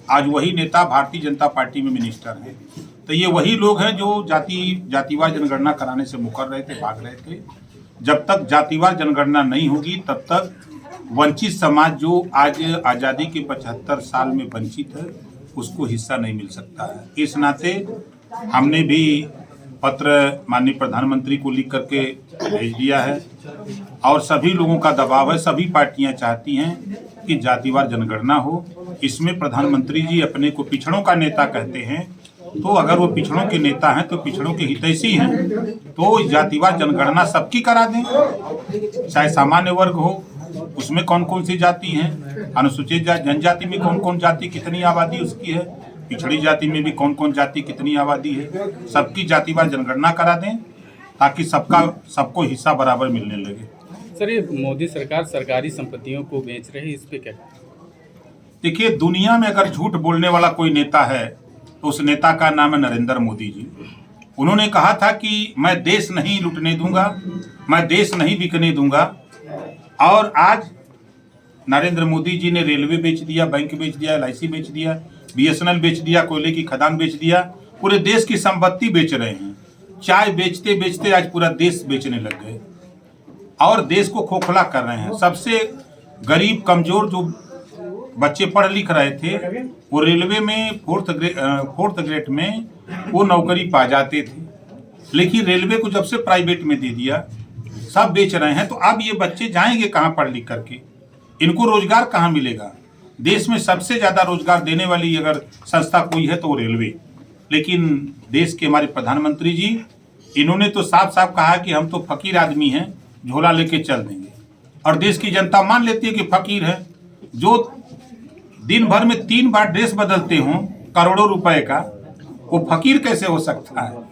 आज वही नेता भारतीय जनता पार्टी में मिनिस्टर हैं। तो ये वही लोग हैं जो जातिवार जनगणना कराने से मुकर रहे थे, भाग रहे थे। जब तक जातिवार जनगणना नहीं होगी तब तक वंचित समाज जो आज आज़ादी के 75 साल में वंचित है उसको हिस्सा नहीं मिल सकता है। इस नाते हमने भी पत्र माननीय प्रधानमंत्री को लिख करके भेज दिया है और सभी लोगों का दबाव है। सभी पार्टियां चाहती हैं कि जातिवार जनगणना हो। इसमें प्रधानमंत्री जी अपने को पिछड़ों का नेता कहते हैं, तो अगर वो पिछड़ों के नेता हैं तो पिछड़ों के हितैषी हैं, तो जातिवार जनगणना सबकी करा दें, चाहे सामान्य वर्ग हो उसमें कौन कौन सी जाति हैं, अनुसूचित जनजाति में कौन कौन जाति कितनी आबादी उसकी है, पिछड़ी जाति में भी कौन कौन जाति कितनी आबादी है, सबकी जातिवार जनगणना करा दें ताकि सबको हिस्सा बराबर मिलने लगे। सर, ये मोदी सरकार सरकारी संपत्तियों को बेच रही है, इस पे क्या? देखिए, दुनिया में अगर झूठ बोलने वाला कोई नेता है तो उस नेता का नाम है नरेंद्र मोदी जी। उन्होंने कहा था कि मैं देश नहीं लूटने दूंगा, मैं देश नहीं बिकने दूंगा, और आज नरेंद्र मोदी जी ने रेलवे बेच दिया, बैंक बेच दिया, LIC बेच दिया, BSNL बेच दिया, कोयले की खदान बेच दिया, पूरे देश की संपत्ति बेच रहे हैं। चाय बेचते बेचते आज पूरा देश बेचने लग गए और देश को खोखला कर रहे हैं। सबसे गरीब कमजोर जो बच्चे पढ़ लिख रहे थे वो रेलवे में फोर्थ ग्रेड में वो नौकरी पा जाते थे, लेकिन रेलवे को जब से प्राइवेट में दे दिया सब बेच रहे हैं। तो अब ये बच्चे जाएंगे कहाँ पढ़ लिख करके? इनको रोजगार कहाँ मिलेगा? देश में सबसे ज़्यादा रोजगार देने वाली अगर संस्था कोई है तो वो रेलवे। लेकिन देश के हमारे प्रधानमंत्री जी, इन्होंने तो साफ साफ कहा कि हम तो फकीर आदमी हैं, झोला लेके चल देंगे, और देश की जनता मान लेती है कि फकीर है। जो दिन भर में 3 बार ड्रेस बदलते हों करोड़ों रुपए का, वो फकीर कैसे हो सकता है?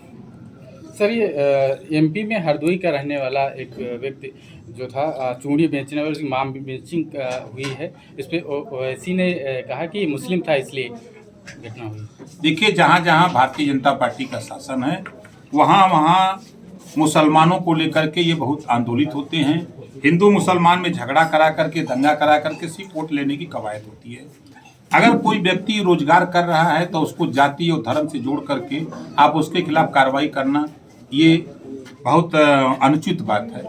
सर, ये MP में हरदोई का रहने वाला एक व्यक्ति जो था चूड़ी बेचने वाले, उसकी माम बेचिंग हुई है, इस पे ओवैसी ने कहा कि मुस्लिम था इसलिए घटना हुई। देखिए, जहाँ जहाँ भारतीय जनता पार्टी का शासन है वहाँ वहाँ मुसलमानों को लेकर के ये बहुत आंदोलित होते हैं। हिंदू मुसलमान में झगड़ा करा करके, दंगा करा करके सिर्फ वोट लेने की कवायद होती है। अगर कोई व्यक्ति रोजगार कर रहा है तो उसको जाति और धर्म से जोड़ करके आप उसके खिलाफ कार्रवाई करना ये बहुत अनुचित बात है।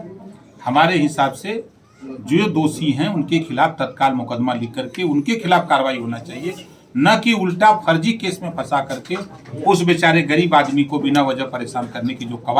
हमारे हिसाब से जो दोषी हैं उनके खिलाफ तत्काल मुकदमा लिख करके उनके खिलाफ कार्रवाई होना चाहिए, न कि उल्टा फर्जी केस में फंसा करके उस बेचारे गरीब आदमी को बिना वजह परेशान करने की जो कवायद